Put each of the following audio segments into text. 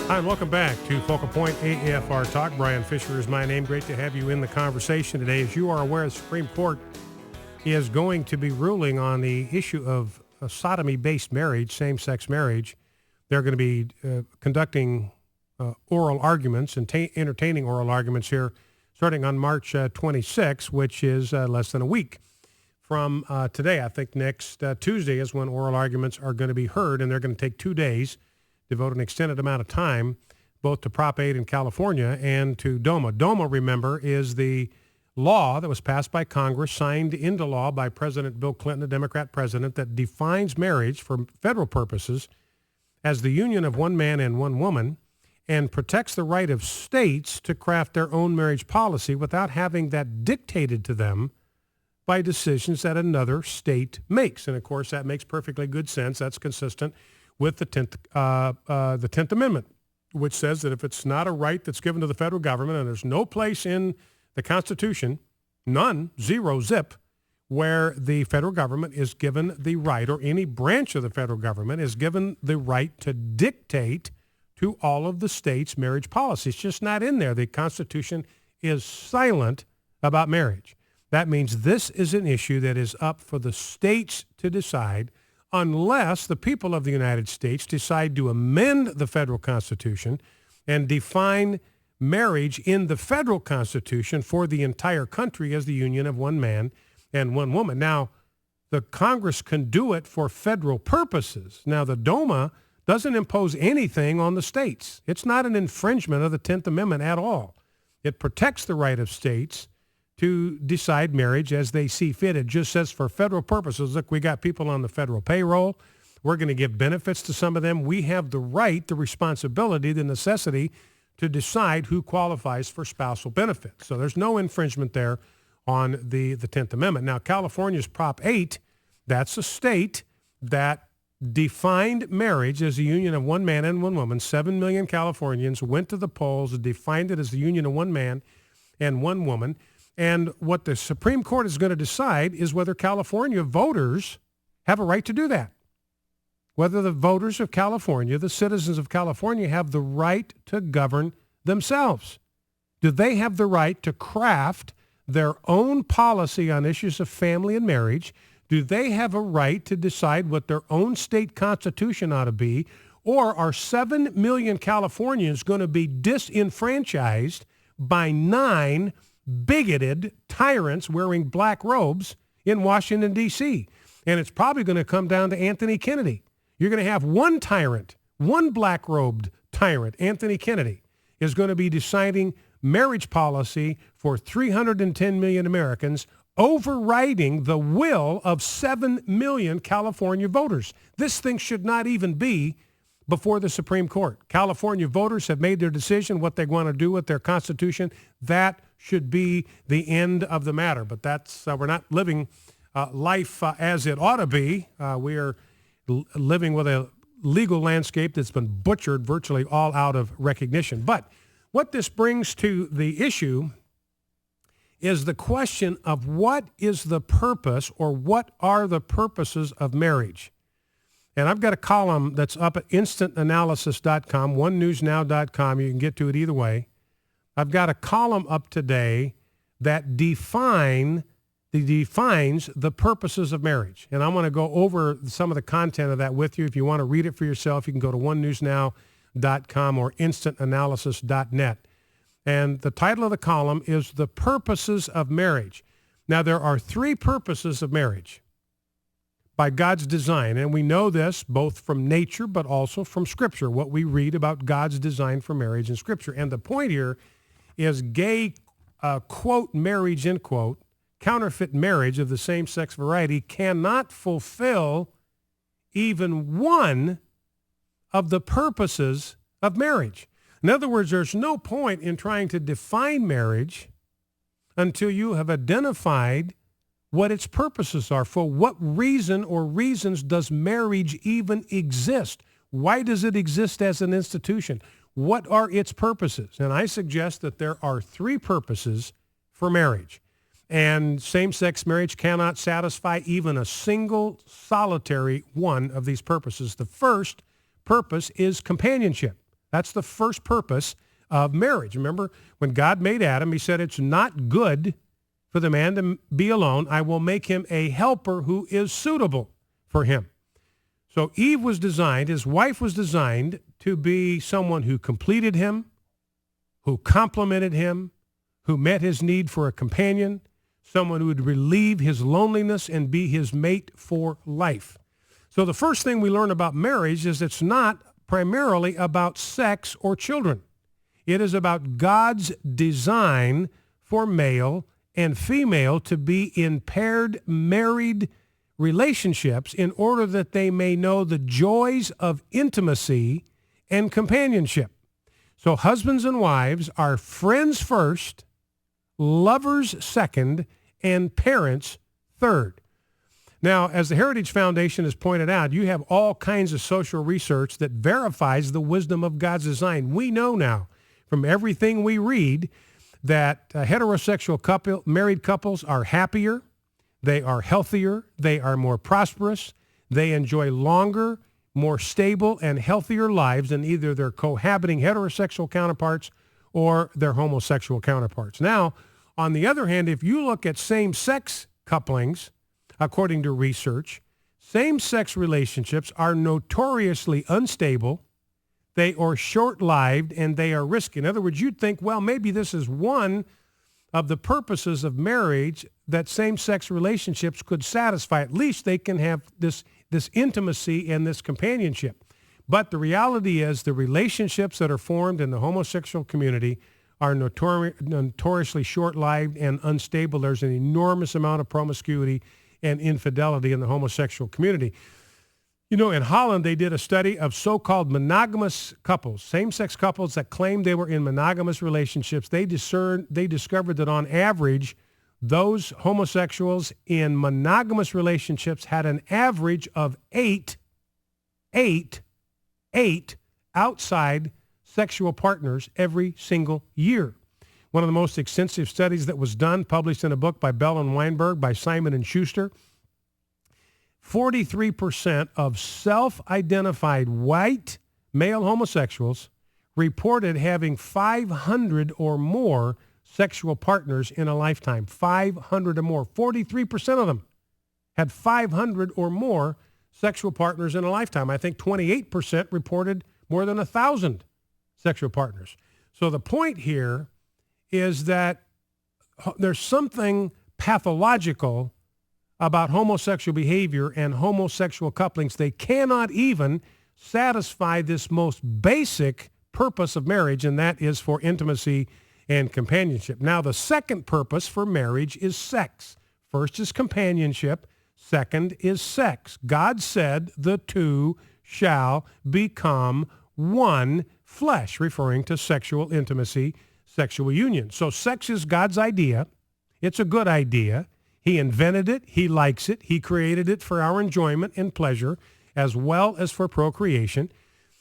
Hi, and welcome back to Focal Point AFR Talk. Brian Fisher is my name. Great to have you in the conversation today. As you are aware, the Supreme Court is going to be ruling on the issue of a sodomy-based marriage, same-sex marriage. They're going to be conducting oral arguments and entertaining oral arguments here starting on March 26, which is less than a week from today. I think next Tuesday is when oral arguments are going to be heard, and they're going to take 2 days, devote an extended amount of time both to Prop 8 in California and to DOMA. DOMA, remember, is the law that was passed by Congress, signed into law by President Bill Clinton, the Democrat president, that defines marriage for federal purposes as the union of one man and one woman and protects the right of states to craft their own marriage policy without having that dictated to them by decisions that another state makes. And, of course, that makes perfectly good sense. That's consistent with the 10th Amendment, which says that if it's not a right that's given to the federal government, and there's no place in the Constitution, none, zero, zip, where the federal government is given the right, or any branch of the federal government is given the right to dictate to all of the states' marriage policy. It's just not in there. The Constitution is silent about marriage. That means this is an issue that is up for the states to decide, unless the people of the United States decide to amend the federal Constitution and define marriage in the federal Constitution for the entire country as the union of one man and one woman. Now, the Congress can do it for federal purposes. Now, the DOMA doesn't impose anything on the states. It's not an infringement of the 10th Amendment at all. It protects the right of states to decide marriage as they see fit. It just says for federal purposes, look, we got people on the federal payroll. We're going to give benefits to some of them. We have the right, the responsibility, the necessity to decide who qualifies for spousal benefits. So there's no infringement there on the 10th Amendment. Now, California's Prop 8, that's a state that defined marriage as a union of one man and one woman. 7 million Californians went to the polls and defined it as the union of one man and one woman. And what the Supreme Court is going to decide is whether California voters have a right to do that. Whether the voters of California, the citizens of California, have the right to govern themselves. Do they have the right to craft their own policy on issues of family and marriage? Do they have a right to decide what their own state constitution ought to be? Or are 7 million Californians going to be disenfranchised by 9 bigoted tyrants wearing black robes in Washington, D.C.? And it's probably going to come down to Anthony Kennedy. You're going to have one tyrant, one black-robed tyrant, Anthony Kennedy, is going to be deciding marriage policy for 310 million Americans, overriding the will of 7 million California voters. This thing should not even be before the Supreme Court. California voters have made their decision what they want to do with their Constitution. That should be the end of the matter. But that's we're not living life as it ought to be. We are living with a legal landscape that's been butchered virtually all out of recognition. But what this brings to the issue is the question of what is the purpose, or what are the purposes of marriage? And I've got a column that's up at instantanalysis.com, onenewsnow.com. You can get to it either way. I've got a column up today that defines the purposes of marriage. And I'm going to go over some of the content of that with you. If you want to read it for yourself, you can go to onenewsnow.com or instantanalysis.net. And the title of the column is The Purposes of Marriage. Now, there are 3 purposes of marriage by God's design. And we know this both from nature but also from Scripture, what we read about God's design for marriage in Scripture. And the point here is gay, quote, marriage, end quote, counterfeit marriage of the same-sex variety cannot fulfill even one of the purposes of marriage. In other words, there's no point in trying to define marriage until you have identified what its purposes are. For what reason or reasons does marriage even exist? Why does it exist as an institution? What are its purposes? And I suggest that there are 3 purposes for marriage. And same-sex marriage cannot satisfy even a single solitary one of these purposes. The first purpose is companionship. That's the first purpose of marriage. Remember, when God made Adam, he said, it's not good for the man to be alone. I will make him a helper who is suitable for him. So Eve was designed, his wife was designed to be someone who completed him, who complemented him, who met his need for a companion, someone who would relieve his loneliness and be his mate for life. So the first thing we learn about marriage is it's not primarily about sex or children. It is about God's design for male and female to be in paired married relationships in order that they may know the joys of intimacy and companionship. So husbands and wives are friends first, lovers second, and parents third. Now, as the Heritage Foundation has pointed out, you have all kinds of social research that verifies the wisdom of God's design. We know now from everything we read that heterosexual married couples are happier, they are healthier, they are more prosperous, they enjoy longer, more stable and healthier lives than either their cohabiting heterosexual counterparts or their homosexual counterparts. Now, on the other hand, if you look at same-sex couplings, according to research, same-sex relationships are notoriously unstable, they are short-lived, and they are risky. In other words, you'd think, well, maybe this is one of the purposes of marriage that same-sex relationships could satisfy. At least they can have this intimacy and this companionship. But the reality is the relationships that are formed in the homosexual community are notoriously short-lived and unstable. There's an enormous amount of promiscuity and infidelity in the homosexual community. You know, in Holland, they did a study of so-called monogamous couples, same-sex couples that claimed they were in monogamous relationships. They discovered that on average, those homosexuals in monogamous relationships had an average of eight outside sexual partners every single year. One of the most extensive studies that was done, published in a book by Bell and Weinberg by Simon & Schuster, 43% of self-identified white male homosexuals reported having 500 or more sexual partners in a lifetime. 500 or more. 43% of them had 500 or more sexual partners in a lifetime. I think 28% reported more than 1,000 sexual partners. So the point here is that there's something pathological about homosexual behavior and homosexual couplings. They cannot even satisfy this most basic purpose of marriage, and that is for intimacy and companionship. Now, the second purpose for marriage is sex. First is companionship. Second is sex. God said the two shall become one flesh, referring to sexual intimacy, sexual union. So sex is God's idea. It's a good idea. He invented it. He likes it. He created it for our enjoyment and pleasure as well as for procreation.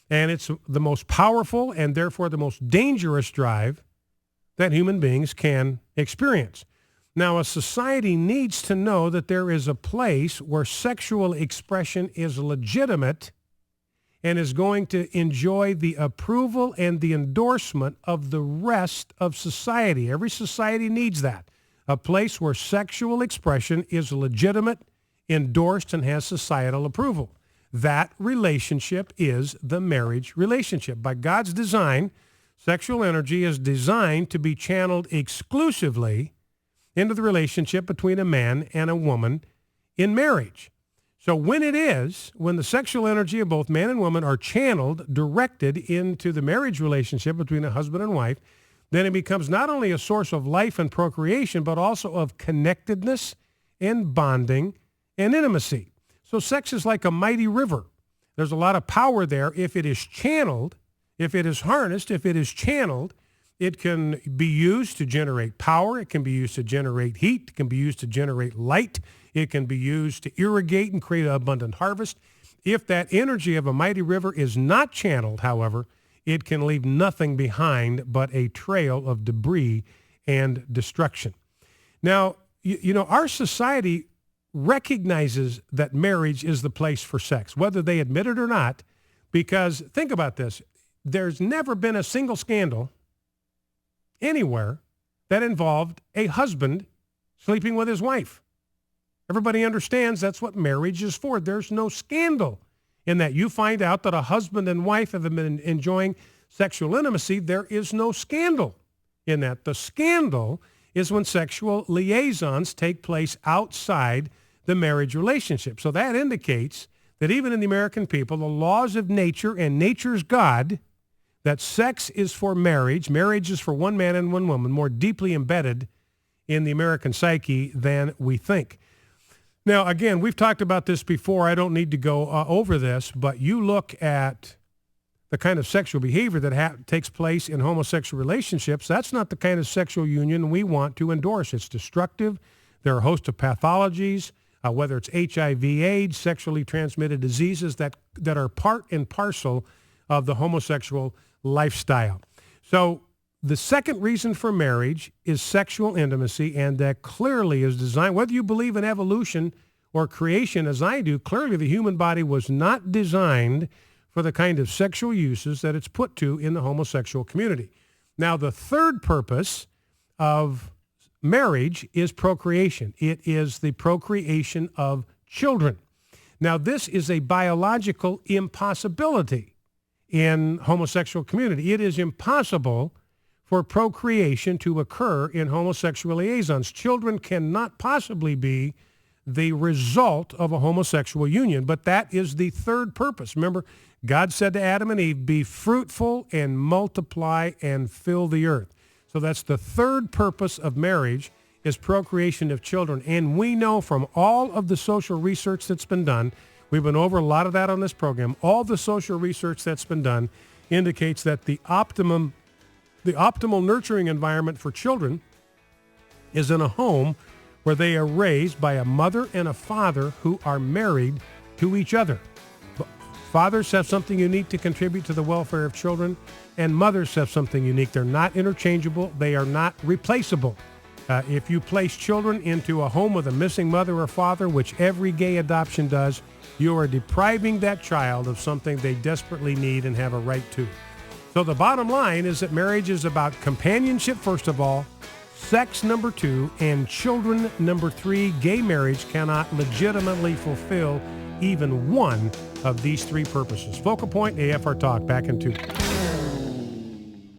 And it's the most powerful and therefore the most dangerous drive that human beings can experience. Now, a society needs to know that there is a place where sexual expression is legitimate and is going to enjoy the approval and the endorsement of the rest of society. Every society needs that. A place where sexual expression is legitimate, endorsed, and has societal approval. That relationship is the marriage relationship. By God's design, sexual energy is designed to be channeled exclusively into the relationship between a man and a woman in marriage. So when the sexual energy of both man and woman are channeled, directed into the marriage relationship between a husband and wife, then it becomes not only a source of life and procreation, but also of connectedness and bonding and intimacy. So sex is like a mighty river. There's a lot of power there if it is channeled, if it is harnessed, if it is channeled. It can be used to generate power. It can be used to generate heat. It can be used to generate light. It can be used to irrigate and create an abundant harvest. If that energy of a mighty river is not channeled, however, it can leave nothing behind but a trail of debris and destruction. Now, you know, our society recognizes that marriage is the place for sex, whether they admit it or not, because think about this. there's never been a single scandal anywhere that involved a husband sleeping with his wife. Everybody understands that's what marriage is for. There's no scandal in that. You find out that a husband and wife have been enjoying sexual intimacy. There is no scandal in that. The scandal is when sexual liaisons take place outside the marriage relationship. So that indicates that even in the American people, the laws of nature and nature's God, that sex is for marriage, marriage is for one man and one woman, more deeply embedded in the American psyche than we think. Now, again, we've talked about this before. I don't need to go over this, but you look at the kind of sexual behavior that takes place in homosexual relationships. That's not the kind of sexual union we want to endorse. It's destructive. There are a host of pathologies, whether it's HIV, AIDS, sexually transmitted diseases that are part and parcel of the homosexual lifestyle. So the second reason for marriage is sexual intimacy, and that clearly is designed, whether you believe in evolution or creation as I do, clearly the human body was not designed for the kind of sexual uses that it's put to in the homosexual community. Now, the third purpose of marriage is procreation. It is the procreation of children. Now, this is a biological impossibility in homosexual community. It is impossible for procreation to occur in homosexual liaisons. Children cannot possibly be the result of a homosexual union, but that is the third purpose. Remember, God said to Adam and Eve, be fruitful and multiply and fill the earth. So that's the third purpose of marriage, is procreation of children. And we know from all of the social research that's been done, we've been over a lot of that on this program, all the social research that's been done indicates that the optimal nurturing environment for children is in a home where they are raised by a mother and a father who are married to each other. Fathers have something unique to contribute to the welfare of children, and mothers have something unique. They're not interchangeable. They are not replaceable. If you place children into a home with a missing mother or father, which every gay adoption does, you are depriving that child of something they desperately need and have a right to. So the bottom line is that marriage is about companionship, first of all, sex, number two, and children, number three. Gay marriage cannot legitimately fulfill even one of these three purposes. Focal Point, AFR Talk, back in 2.